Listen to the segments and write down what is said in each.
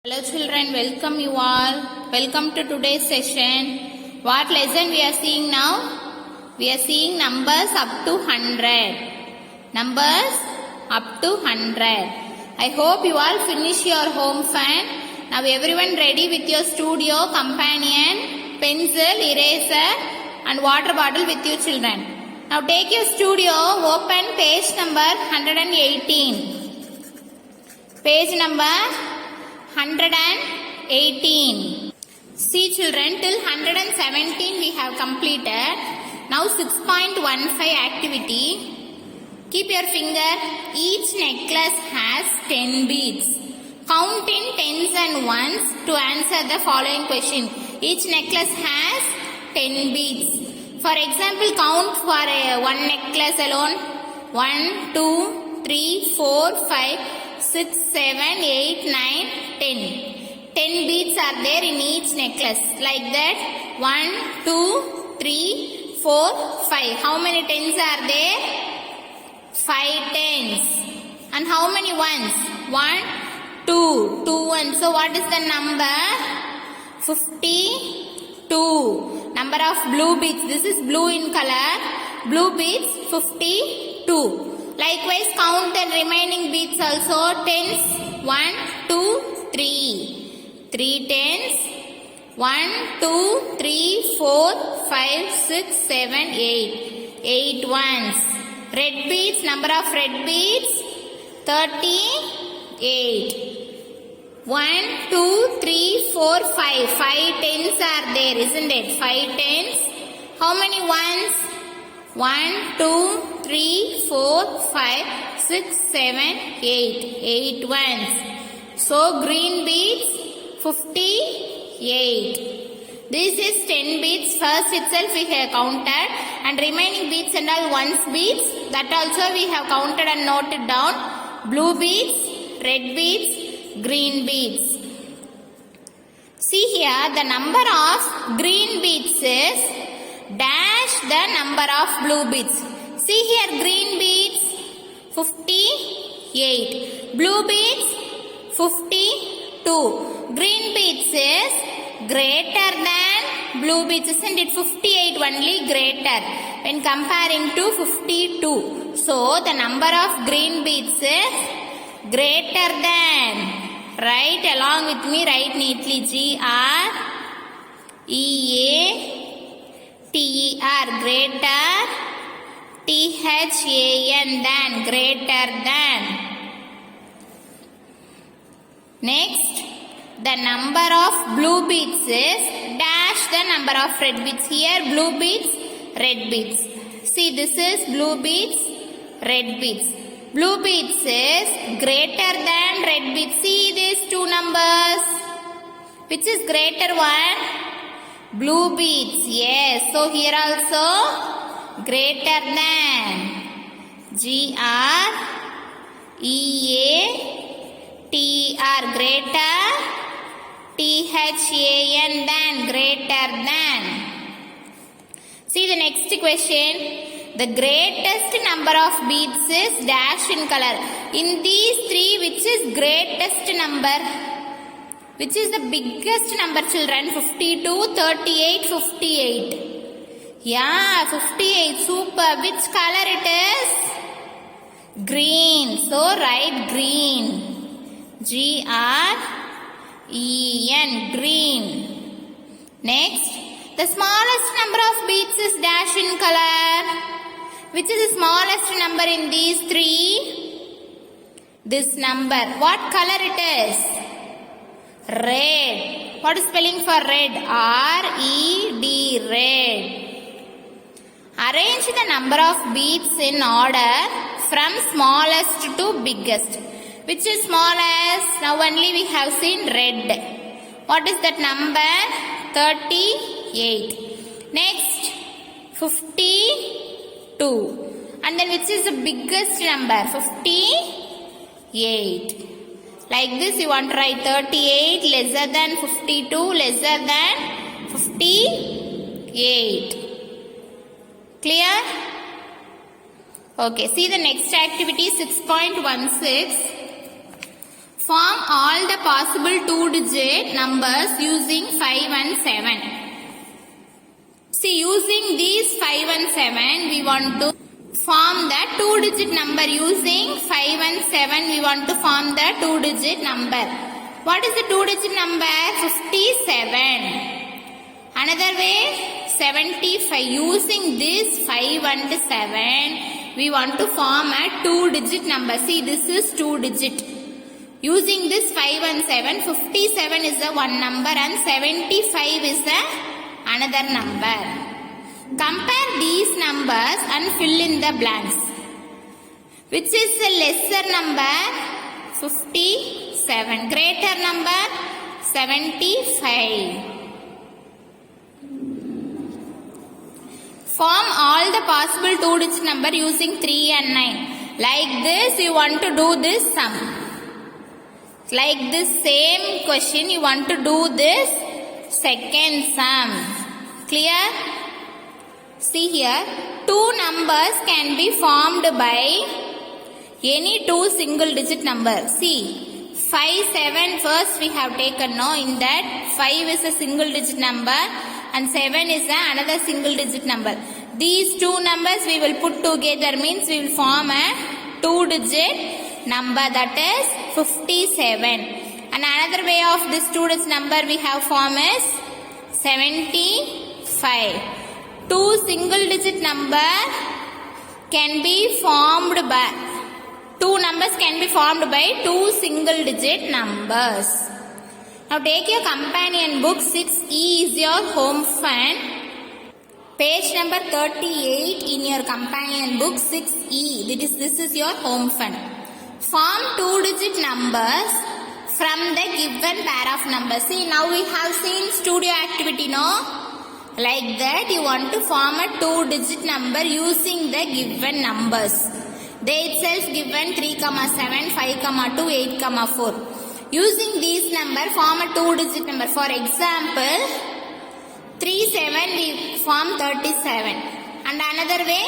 Hello children, welcome you all. Welcome to today's session. What lesson we are seeing now? We are seeing numbers up to 100. Numbers up to 100. I hope you all finish your home fun. Now everyone ready with your studio, companion, pencil, eraser and water bottle with you children. Now take your studio, open page number 118. Page number 118. See children, till 117 we have completed. Now 6.15 activity. Keep your finger. Each necklace has 10 beads. Count in tens and ones to answer the following question. Each necklace has 10 beads. For example, count for one necklace alone. 1, 2, 3, 4, 5, 6, 7, 8, 9, 10. 10 beads are there in each necklace. Like that. 1, 2, 3, 4, 5. How many tens are there? 5 tens. And how many ones? 1, 2. 2 ones. So what is the number? 52. Number of blue beads. This is blue in color. Blue beads 52. Likewise, count the remaining beads also. Tens. 1, 2, 3. 3 tens. 1, 2, 3, 4, 5, 6, 7, 8. 8 ones. Red beads. Number of red beads 38. 1, 2, 3, 4, 5. 5 tens are there, isn't it? 5 tens. How many ones? 1, 2, 3, 4, 5, 6, 7, 8. 8 ones. So green beads 58. This is 10 beads. First itself we have counted, and remaining beads and all ones beads. That also we have counted and noted down. Blue beads, red beads, green beads. See here, the number of green beads is dash the number of blue beads. See here, green beads 58. Blue beads 52. Green beads is greater than blue beads, isn't it? 58 only greater when comparing to 52. So the number of green beads is greater than. Write along with me, write neatly. G-R-E-A-T-E-R, greater. T-H-A-N, than, greater than. Next, the number of blue beads is dash the number of red beads. Here blue beads, red beads. See, this is blue beads, red beads. Blue beads is greater than red beads. See these two numbers. Which is greater one? Blue beads. Yes. So here also greater than. G-R-E-A-T-R, greater. T-H-A-N, than, greater than. See the next question. The greatest number of beads is dash in color. In these three, which is greatest number? Which is the biggest number, children? 52, 38, 58. Yeah, 58. Super. Which color it is? Green. So write green. G-R-E-N, green. Next, the smallest number of beads is dash in color. Which is the smallest number in these three? This number. What color it is? Red. What is spelling for red? R-E-D, red. Arrange the number of beads in order from smallest to biggest. Which is smallest? Now only we have seen red. What is that number? 38. Next, 52. And then which is the biggest number? 58. Like this you want to write 38 lesser than 52 lesser than 58. Clear? Okay, see the next activity 6.16. Form all the possible 2-digit numbers using 5 and 7. See, using these 5 and 7, we want to form the 2-digit number. Using 5 and 7, we want to form the 2-digit number. What is the 2-digit number? 57. Another way, 75. Using this 5 and 7, we want to form a 2-digit number. See, this is 2-digit. Using this 5 and 7, 57 is the one number and 75 is the another number. Compare these numbers and fill in the blanks. Which is the lesser number? 57. Greater number? 75. Form all the possible 2-digit number using 3 and 9. Like this, you want to do this sum. Like this same question, you want to do this second sum. Clear? See here, two numbers can be formed by any two single digit numbers. See, 5, 7 first we have taken, no? In that 5 is a single digit number and 7 is another single digit number. These two numbers we will put together, means we will form a 2-digit number, that is 57. And another way of this 2-digit number we have formed is 75. Two single digit number can be formed by two numbers can be formed by two single digit numbers. Now take your companion book. 6E is your home fun. Page number 38 in your companion book. 6E. This is your home fun. Form 2-digit numbers from the given pair of numbers. See, now we have seen studio activity, no? Like that, you want to form a 2-digit number using the given numbers. They itself given 3, 7, 5, 2, 8, 4. Using these numbers, form a 2-digit number. For example, 3, 7, we form 37. And another way,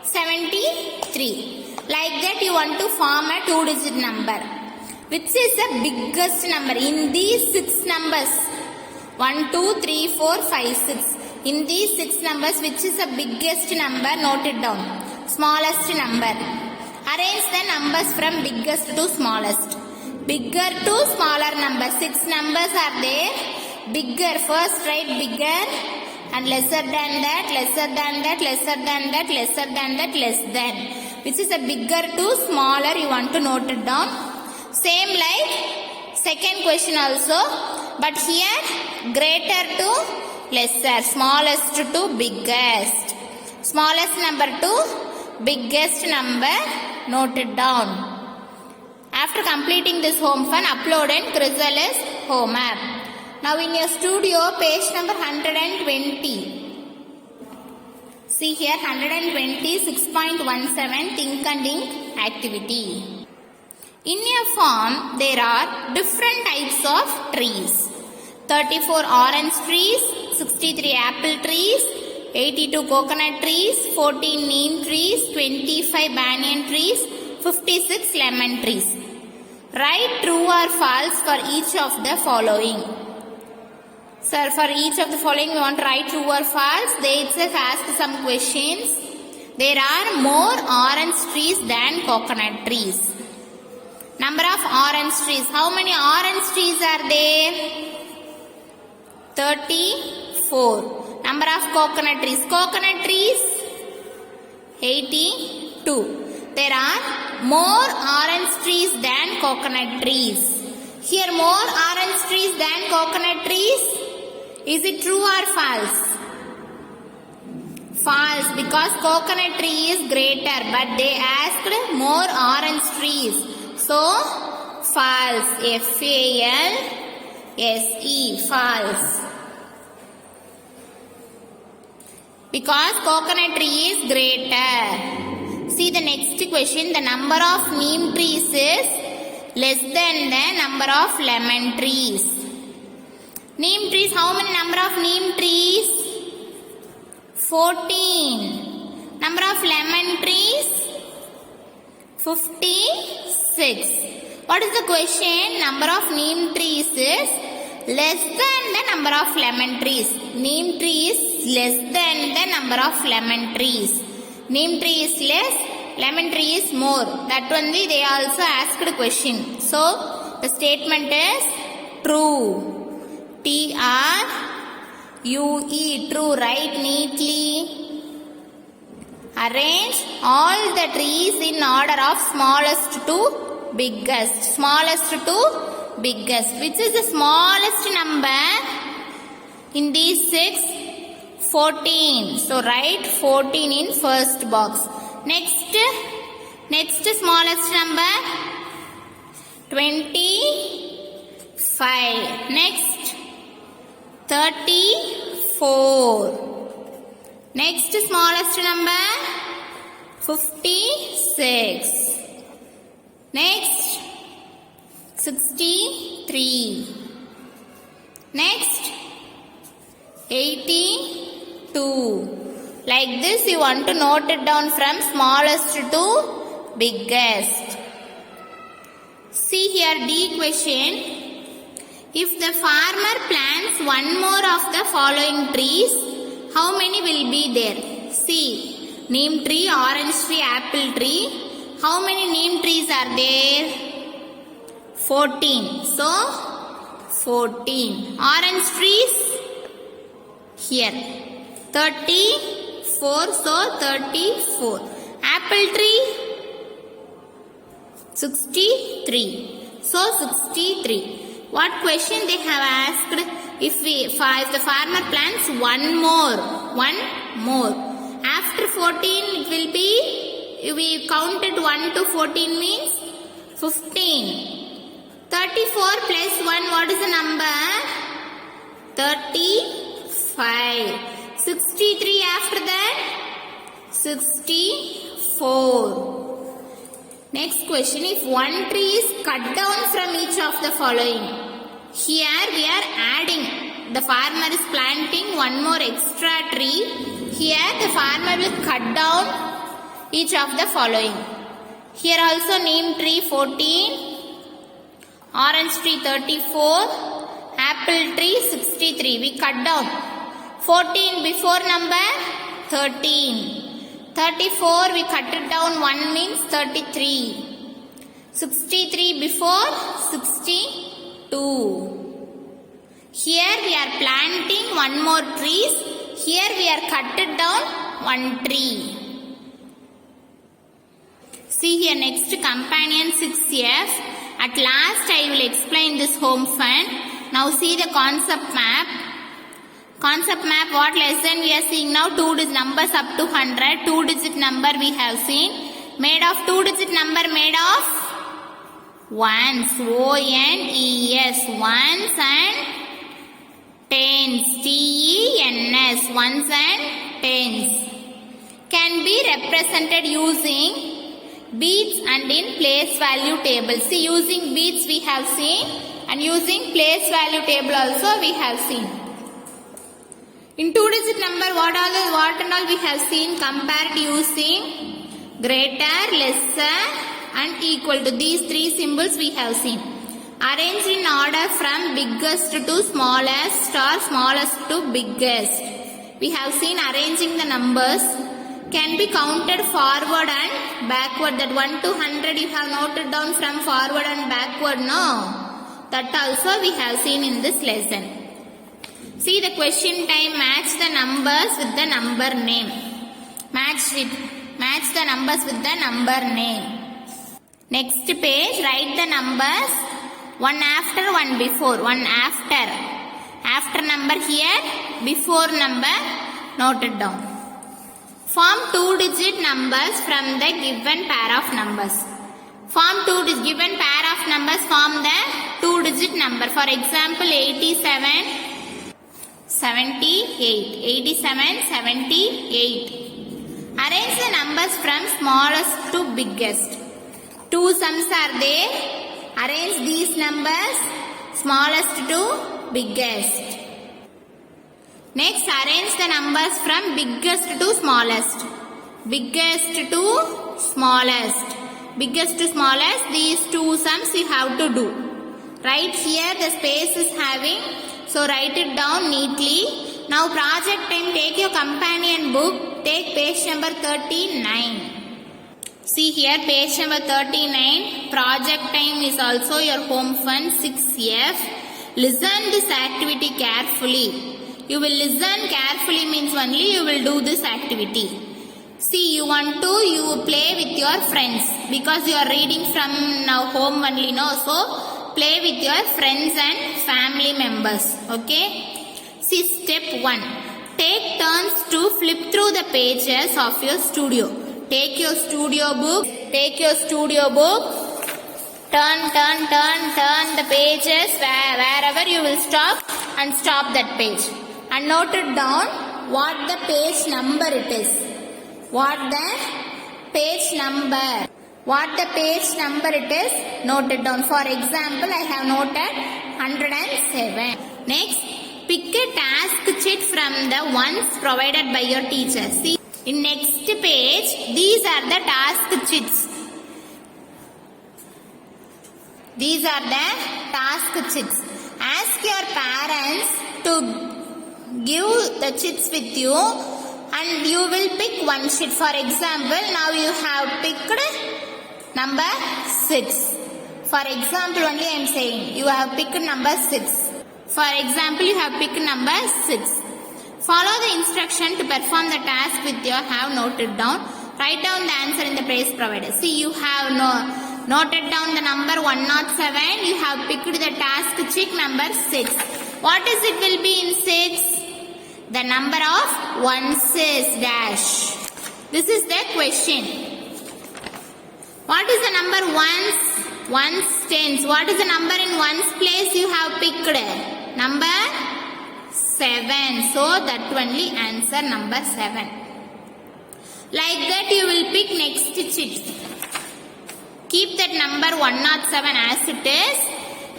73. Like that, you want to form a 2-digit number. Which is the biggest number in these 6 numbers? 1, 2, 3, 4, 5, 6. In these 6 numbers, which is the biggest number? Note it down. Smallest number. Arrange the numbers from biggest to smallest. Bigger to smaller number. 6 numbers are there. Bigger, first write bigger and lesser than that, lesser than that, lesser than that, lesser than that, less than. Which is a bigger to smaller, you want to note it down. Same like second question also, but here greater to lesser, smallest to biggest. Smallest number to biggest number, note it down. After completing this home fun, upload in Chrysalis home app. Now in your studio, page number 120. See here, 120, 6.17, think and ink activity. In your form, there are different types of trees. 34 orange trees, 63 apple trees, 82 coconut trees, 14 neem trees, 25 banyan trees, 56 lemon trees. Write true or false for each of the following. Sir, for each of the following we want to write true or false. They itself ask some questions. There are more orange trees than coconut trees. Number of orange trees. How many orange trees are there? 34. Number of coconut trees. Coconut trees? 82. There are more orange trees than coconut trees. Here more orange trees than coconut trees. Is it true or false? False, because coconut tree is greater, but they asked more orange trees. So, false. F-A-L-S-E, false. Because coconut tree is greater. See the next question. The number of neem trees is less than the number of lemon trees. Neem trees, how many number of neem trees? 14. Number of lemon trees? 56. What is the question? Number of neem trees is less than the number of lemon trees. Neem tree is less than the number of lemon trees. Neem tree is less, lemon tree is more. That only they also asked a question. So the statement is true. T-R-U-E, true. Write neatly. Arrange all the trees in order of smallest to biggest. Smallest to biggest. Which is the smallest number in these 6? 14. So write 14 in first box. Next smallest number 25. Next 34. Next smallest number 56. Next 63. Next 82. Like this you want to note it down from smallest to biggest. See here D question. If the farmer plants one more of the following trees, how many will be there? See, neem tree, orange tree, apple tree. How many neem trees are there? 14. So, 14. Orange trees? Here. 34. So, 34. Apple tree? 63. So, 63. What question they have asked? If the farmer plants one more. After 14 it will be, we counted 1 to 14 means 15. 34 plus 1, what is the number? 35. 63 after that? 64. Next question, if one tree is cut down from each of the following. Here we are adding. The farmer is planting one more extra tree. Here the farmer will cut down each of the following. Here also neem tree 14, orange tree 34, apple tree 63. We cut down. 14 before number 13. 34 we cut it down 1 means 33. 63 before 62. Here we are planting one more trees. Here we are cut it down one tree. See here next companion 6F. At last I will explain this home fund. Now see the concept map. Concept map, what lesson we are seeing now? 2-digit numbers up to 100. 2-digit number we have seen. Made of 2-digit number made of ones. O-N-E-S. Ones and tens. T-E-N-S. Ones and tens. Can be represented using beads and in place value table. See, using beads we have seen and using place value table also we have seen. In 2-digit number, what and all we have seen? Compared using greater, lesser and equal to. These 3 symbols we have seen. Arrange in order from biggest to smallest or smallest to biggest. We have seen arranging the numbers. Can be counted forward and backward. That 1 to 100 you have noted down from forward and backward, no? That also we have seen in this lesson. See the question time, match the numbers with the number name. Match the numbers with the number name. Next page, write the numbers one after, one before, one after. After number here, before number noted down. Form 2-digit numbers from the given pair of numbers. Form given pair of numbers form the 2-digit number. For example, 87, 78. 87, 78. Arrange the numbers from smallest to biggest. 2 sums are there. Arrange these numbers smallest to biggest. Next, arrange the numbers from biggest to smallest. Biggest to smallest. biggest to smallest, these two sums you have to do. Right here the space is having, so write it down neatly. Now project time, take your companion book, take page number 39. See here page number 39, project time is also your home fund 6F. Listen this activity carefully. You will listen carefully means only you will do this activity. See, you play with your friends because you are reading from now home only, no? So play with your friends and family members. Okay? See step 1. Take turns to flip through the pages of your studio. Take your studio book. Turn the pages wherever you will stop and stop that page. And note it down what the page number it is. What the page number it is, note it down. For example, I have noted 107. Next, pick a task sheet from the ones provided by your teacher. See, in next page, these are the task sheets. These are the task sheets. Ask your parents to give the sheets with you and you will pick one sheet. For example, now you have picked number 6. For example, only I am saying you have picked number 6. For example, you have picked number 6. Follow the instruction to perform the task with your have noted down. Write down the answer in the place provided. See, you have noted down the number 107. You have picked the task sheet number 6. What is it will be in 6? The number of ones is dash. This is the question. What is the number ones? Ones tens. What is the number in ones place you have picked? Number 7. So that only answer number 7. Like that you will pick next sheet. Keep that number 107 as it is.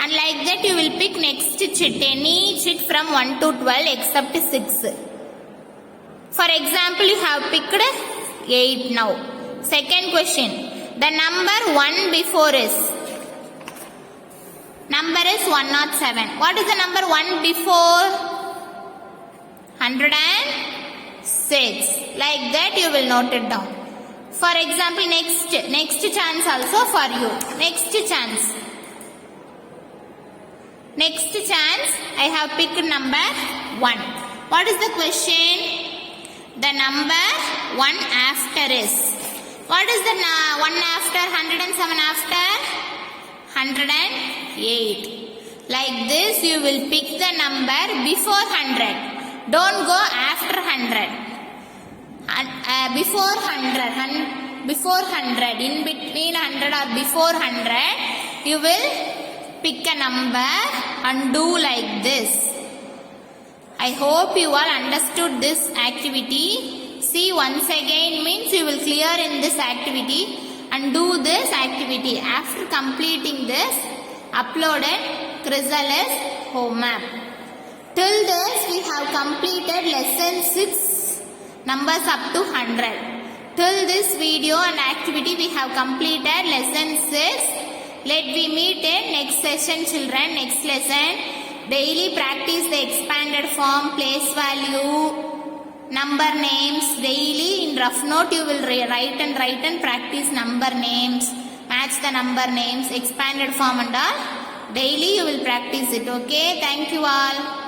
And like that you will pick next sheet, any sheet from 1 to 12 except 6. For example, you have picked 8 now. Second question. The number 1 before is? Number is 107. What is the number 1 before? 106. Like that you will note it down. For example, next chance also for you. Next chance. Next chance, I have picked number 1. What is the question? The number 1 after is. What is the 1 after 107 after? 108. Like this, you will pick the number before 100. Don't go after 100. Before 100. Before 100. In between 100 or before 100, you will pick a number and do like this. I hope you all understood this activity. See, once again means you will clear in this activity and do this activity. After completing this, upload it Chrysalis home map. Till this we have completed lesson 6 numbers up to 100. Till this video and activity we have completed lesson 6. Let we meet in next session, children. Next lesson. Daily practice the expanded form, place value, number names. Daily in rough note you will write and practice number names. Match the number names, expanded form and all. Daily you will practice it. Okay. Thank you all.